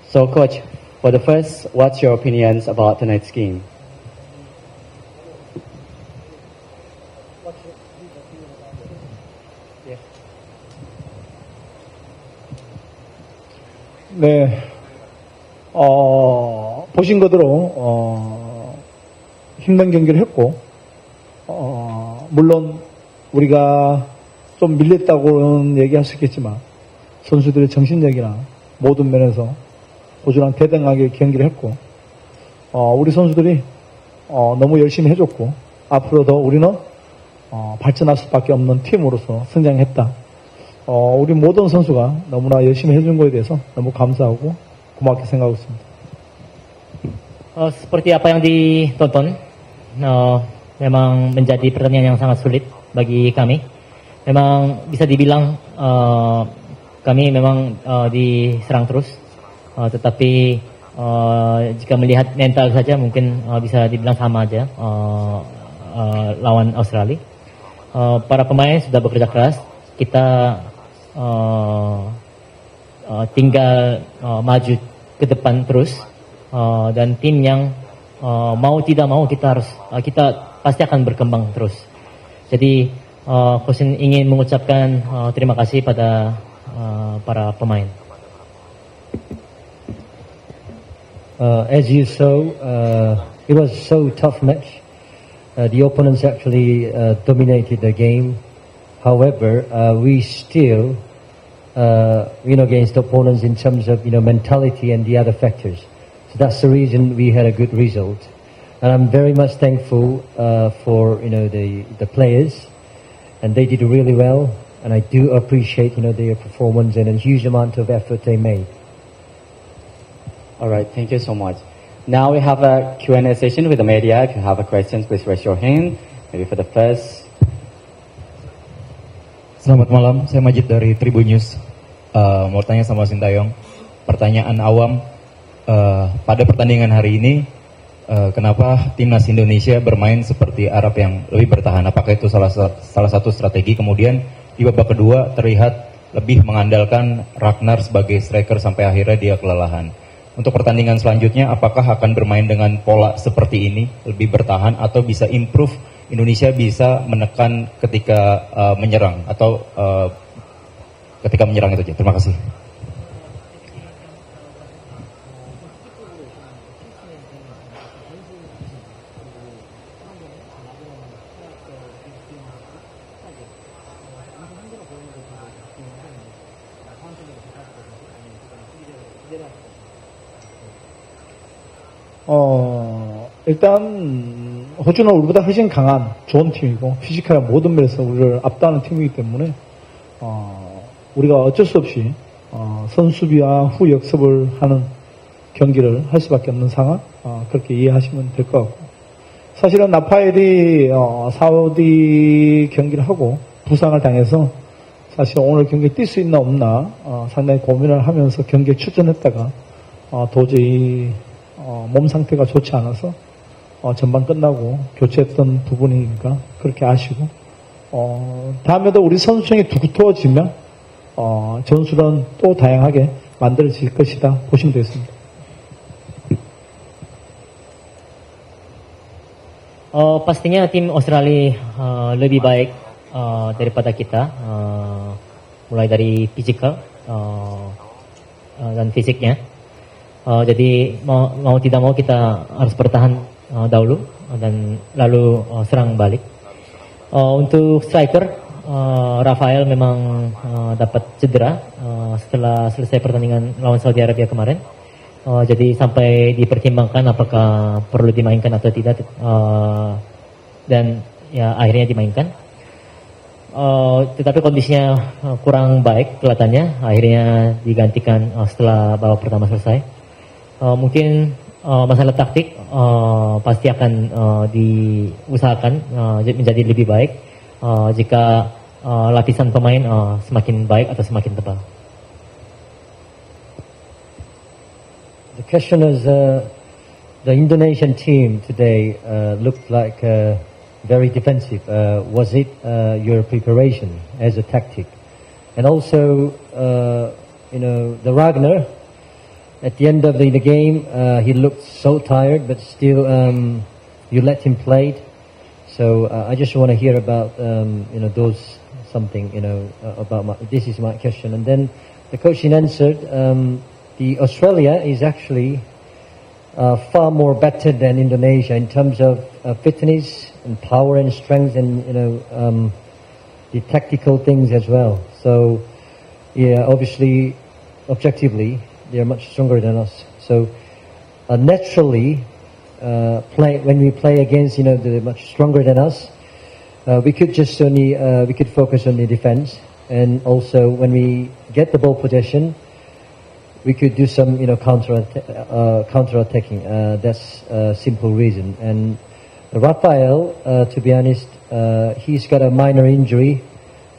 So, Coach, for the first, what's your opinions about tonight's game? 네, 보신 그대로 힘든 경기를 했고, 물론 우리가 좀 밀렸다고는 얘기할 수 있겠지만 선수들의 정신력이나 모든 면에서 고주랑 대등하게 경기를 했고, 우리 선수들이 너무 열심히 해줬고, 앞으로도 우리는 발전할 수밖에 없는 팀으로서 성장했다. 우리 모든 선수가 너무나 열심히 해준 거에 대해서 너무 감사하고 고맙게 생각하고 있습니다. Seperti apa yang ditonton, memang menjadi pertandingan yang sangat sulit bagi kami. Memang bisa dibilang kami memang diserang terus, tetapi jika melihat mental saja mungkin bisa dibilang sama aja lawan Australia. Para pemain sudah bekerja keras, kita tinggal maju ke depan terus, dan tim yang mau tidak mau kita pasti akan berkembang terus. Jadi Coach ingin mengucapkan terima kasih pada para pemain. As you saw, it was so tough match. The opponents actually dominated the game. However, we still win against opponents in terms of mentality and the other factors. So that's the reason we had a good result. And I'm very much thankful for the players, and they did really well. And I do appreciate their performance and a huge amount of effort they made. All right, thank you so much. Now we have a Q&A session with the media. If you have a question, please raise your hand. Maybe for the first. Selamat malam, saya Majid dari Tribun News. Mau tanya sama Sintayong, pertanyaan awam, pada pertandingan hari ini, kenapa timnas Indonesia bermain seperti Arab yang lebih bertahan? Apakah itu salah satu strategi? Kemudian di babak kedua terlihat lebih mengandalkan Ragnar sebagai striker sampai akhirnya dia kelelahan. Untuk pertandingan selanjutnya, apakah akan bermain dengan pola seperti ini, lebih bertahan, atau bisa improve, Indonesia bisa menekan ketika menyerang, atau ketika menyerang itu aja. Terima kasih. 일단 호주는 우리보다 훨씬 강한 좋은 팀이고 피지컬한 모든 면에서 우리를 압도하는 팀이기 때문에 우리가 어쩔 수 없이 선수비와 후 역습을 하는 경기를 할 수밖에 없는 상황, 그렇게 이해하시면 될 것 같고, 사실은 라파엘이 사우디 경기를 하고 부상을 당해서 사실 오늘 경기에 뛸 수 있나 없나 상당히 고민을 하면서 경기에 출전했다가 도저히 몸 상태가 좋지 않아서 전반 끝나고 교체했던 부분이니까 그렇게 아쉬고, 다음에도 우리 선수층이 두터워지면 전술은 또 다양하게 만들어질 것이다 보시면 되겠습니다. Pastinya tim Australia lebih baik daripada kita, mulai dari physical dan fisiknya. Jadi mau tidak mau kita harus bertahan dahulu dan lalu serang balik. Untuk striker, Rafael memang dapat cedera setelah selesai pertandingan lawan Saudi Arabia kemarin. Jadi sampai dipertimbangkan apakah perlu dimainkan atau tidak, dan ya akhirnya dimainkan. Tetapi kondisinya kurang baik kelihatannya, akhirnya digantikan setelah babak pertama selesai. Mungkin masalah taktik pasti akan diusahakan menjadi lebih baik jika lapisan pemain semakin baik atau semakin tebal. The question is, the Indonesian team today looked like very defensive. Was it your preparation as a tactic? And also, the Ragnar, at the end of the game, he looked so tired, but still, you let him play. So I just want to hear about those something about this is my question. And then the coach answered, the Australia is actually far more better than Indonesia in terms of fitness and power and strength and the tactical things as well. So yeah, obviously, objectively, they are much stronger than us. So naturally, when we play against the much stronger than us, we could just only we could focus on the defense, and also when we get the ball possession, we could do some counter attacking. That's a simple reason. And Rafael, to be honest, he's got a minor injury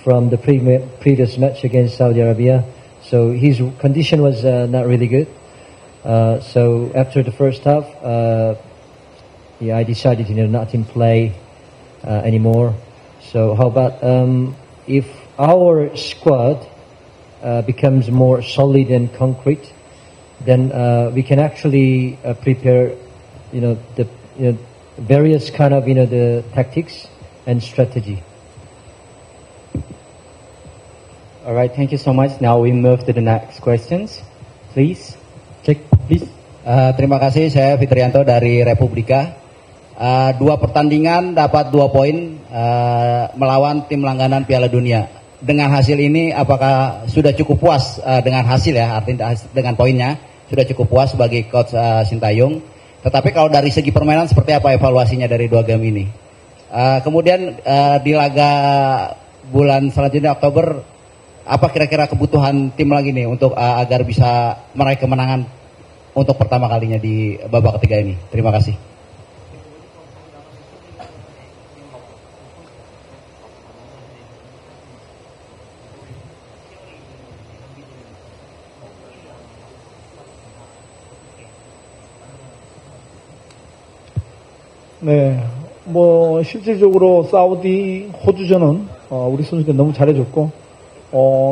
from the previous match against Saudi Arabia, so his condition was not really good. So after the first half, I decided not to play anymore. So how about if our squad becomes more solid and concrete, then we can actually prepare the various kind of the tactics and strategy. All right, thank you so much. Now we move to the next questions. Please. Check, please. Terima kasih, saya Fitrianto dari Republika. 2 pertandingan dapat 2 poin melawan tim langganan Piala Dunia. Dengan hasil ini, apakah sudah cukup puas dengan hasil ya, artinya dengan poinnya sudah cukup puas sebagai coach Sintayong. Tetapi kalau dari segi permainan seperti apa evaluasinya dari 2 game ini? Kemudian di laga bulan selanjutnya Oktober, apa kira-kira kebutuhan tim lagi nih untuk agar bisa meraih kemenangan untuk pertama kalinya di babak ketiga ini? Terima kasih. 네, 실질적으로 사우디, 호주전은 우리 선수들이 너무 잘해줬고,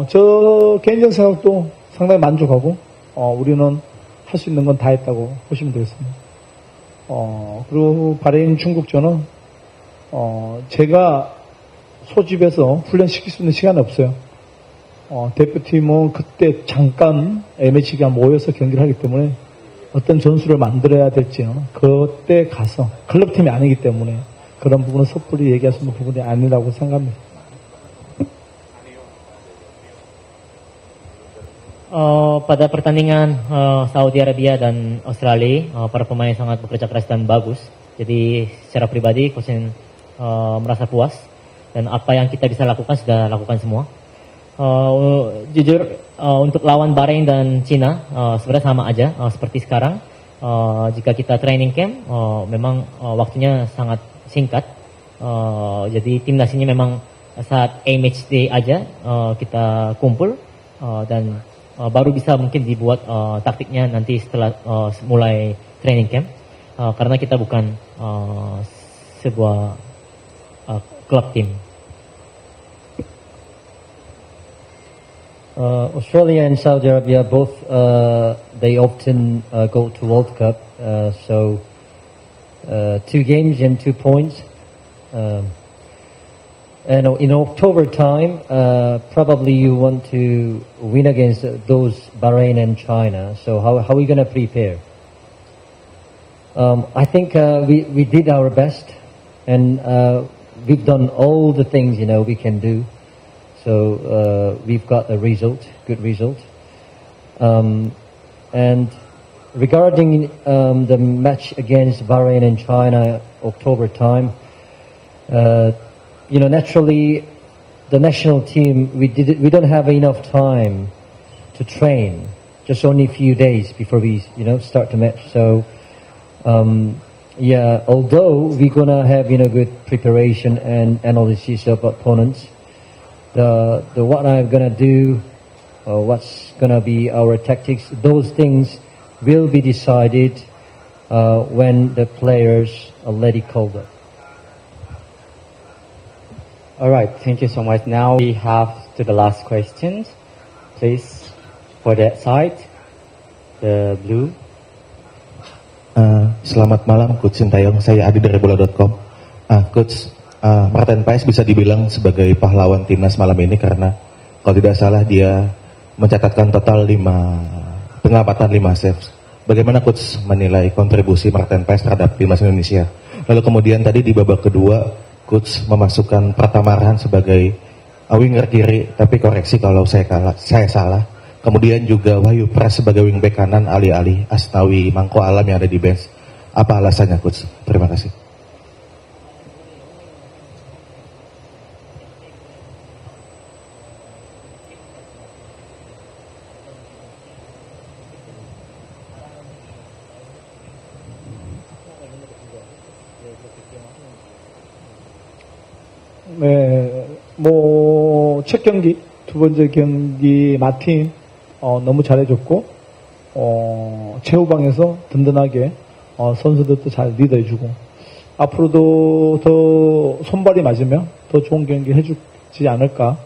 저 개인적 생각도 상당히 만족하고, 우리는 할 수 있는 건 다 했다고 보시면 되겠습니다. 그리고 바레인 중국전은 제가 소집해서 훈련시킬 수 있는 시간이 없어요. 대표팀은 그때 잠깐 A매치 기간 모여서 경기를 하기 때문에 어떤 전술을 만들어야 될지는 그때 가서 클럽팀이 아니기 때문에 그런 부분은 섣불리 얘기할 수 있는 부분이 아니라고 생각합니다. Pada pertandingan Saudi Arabia dan Australia, para pemain sangat bekerja keras dan bagus. Jadi secara pribadi, Coach merasa puas dan apa yang kita bisa lakukan sudah lakukan semua. Jujur untuk lawan Bahrain dan Cina sebenarnya sama aja seperti sekarang. Jika kita training camp, memang waktunya sangat singkat. Jadi timnas ini memang saat A-match day aja kita kumpul dan baru bisa mungkin dibuat taktiknya nanti setelah mulai training camp, karena kita bukan sebuah klub tim. Australia and Saudi Arabia both they often go to World Cup, so 2 games and 2 points. And in October time, probably you want to win against those Bahrain and China. So how are we going to prepare? I think we did our best, and we've done all the things we can do. So we've got a result, good result. And regarding the match against Bahrain and China, October time. Naturally, the national team, we don't have enough time to train, just only a few days before we, start the match. So, although we're gonna have, good preparation and analysis of opponents, the what I'm gonna do, what's gonna be our tactics, those things will be decided when the players are already called up. All right, thank you so much. Now we have to the last questions. Please, for that side. The blue. Selamat malam Coach Sintayong, saya Adi dari bola.com. Coach, Martin Paes bisa dibilang sebagai pahlawan timnas malam ini karena kalau tidak salah dia mencatatkan total 5 pengamatan 5 saves. Bagaimana Coach menilai kontribusi Martin Paes terhadap timnas Indonesia? Lalu kemudian tadi di babak kedua Coach memasukkan Pratama Arhan sebagai winger kiri, tapi koreksi kalau saya salah. Kemudian juga Wahyu Pras sebagai wingback kanan, alih-alih Asnawi Mangko Alam yang ada di bench. Apa alasannya Coach? Terima kasih. 네, 첫 경기, 두 번째 경기 마틴 너무 잘해줬고 최후방에서 든든하게 선수들도 잘 리드해주고 앞으로도 더 손발이 맞으면 더 좋은 경기 해주지 않을까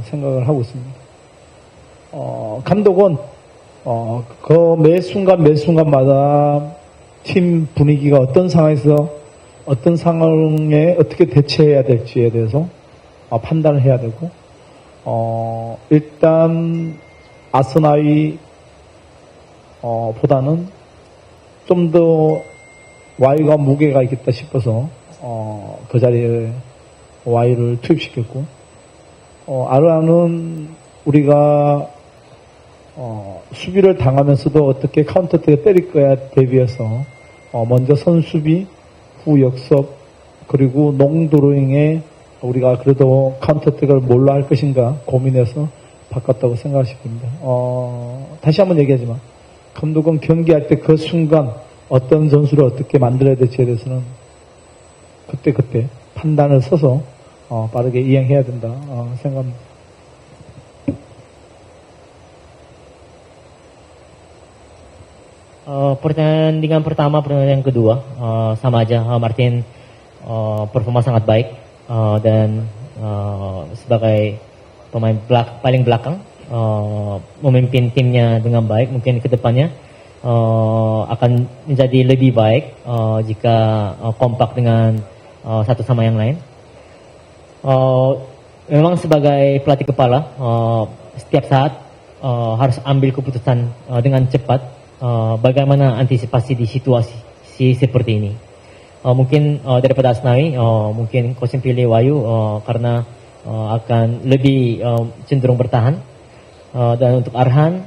생각을 하고 있습니다. 감독은 그 매 순간마다 팀 분위기가 어떤 상황에서 어떤 상황에 어떻게 대처해야 될지에 대해서 판단을 해야 되고 일단 아스나위 보다는 좀 더 와이가 무게가 있겠다 싶어서 그 자리에 와이를 투입시켰고 아르아는 우리가 수비를 당하면서도 어떻게 카운터택을 때릴 거야 대비해서 먼저 선수비 후 역습 그리고 농도로잉에 우리가 그래도 카운터택을 뭘로 할 것인가 고민해서 바꿨다고 생각하십니다. 다시 한번 얘기하지만 감독은 경기할 때 그 순간 어떤 전술을 어떻게 만들어야 될지에 대해서는 그때 판단을 써서 빠르게 이행해야 된다 생각합니다. Pertandingan pertama, pertandingan kedua sama aja. Martin performa sangat baik dan sebagai pemain paling belakang memimpin timnya dengan baik. Mungkin kedepannya akan menjadi lebih baik jika kompak dengan satu sama yang lain. Memang sebagai pelatih kepala setiap saat harus ambil keputusan dengan cepat. Bagaimana antisipasi di situasi seperti ini. Mungkin daripada Asnawi, mungkin Coach pilih Wahyu karena akan lebih cenderung bertahan. Dan untuk Arhan,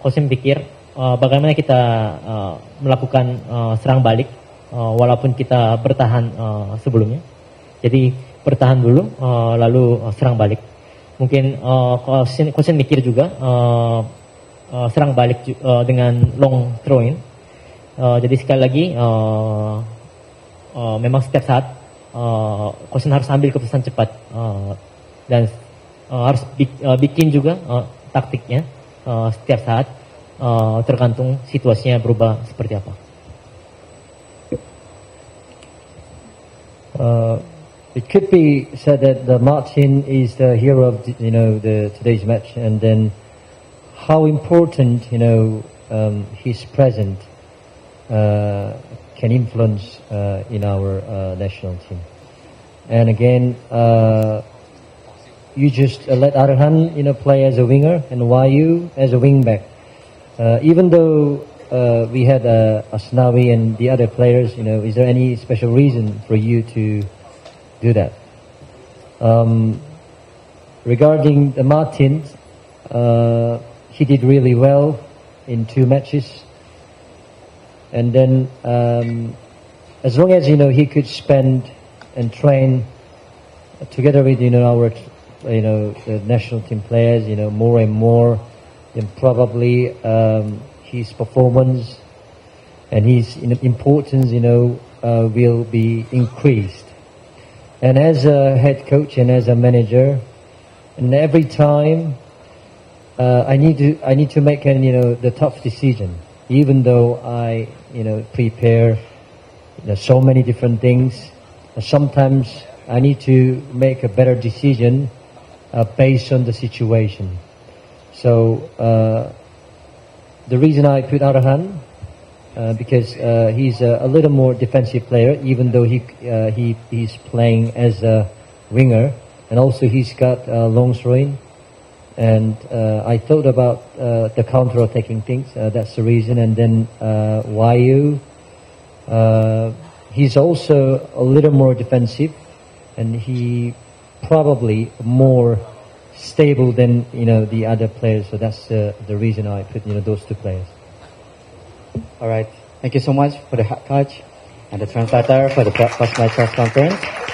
Coach pikir bagaimana kita melakukan serang balik walaupun kita bertahan sebelumnya. Jadi bertahan dulu lalu serang balik. Mungkin Coach mikir juga serang balik dengan long throw in. Jadi sekali lagi memang setiap saat Coach harus ambil keputusan cepat dan harus bikin juga taktiknya setiap saat tergantung situasinya berubah seperti apa. It could be said that the Martin is the hero of the today's match, and then how important his presence can influence in our national team. And again, you just let Arhan play as a winger and Wahyu as a wingback. Even though we had Asnawi and the other players, is there any special reason for you to do that? Regarding the Martins, he did really well in 2 matches, and then as long as he could spend and train together with our the national team players more and more, then probably his performance and his importance will be increased. And as a head coach and as a manager, and every time I need to make the tough decision, even though I prepare so many different things. Sometimes I need to make a better decision based on the situation. So the reason I put Arhan, because he's a little more defensive player, even though he's playing as a winger, and also he's got long throwing. And I thought about the counter-attacking things. That's the reason. And then Wayu, he's also a little more defensive, and he probably more stable than the other players. So that's the reason I put those two players. All right. Thank you so much for the head coach and the translator for the post-match press conference.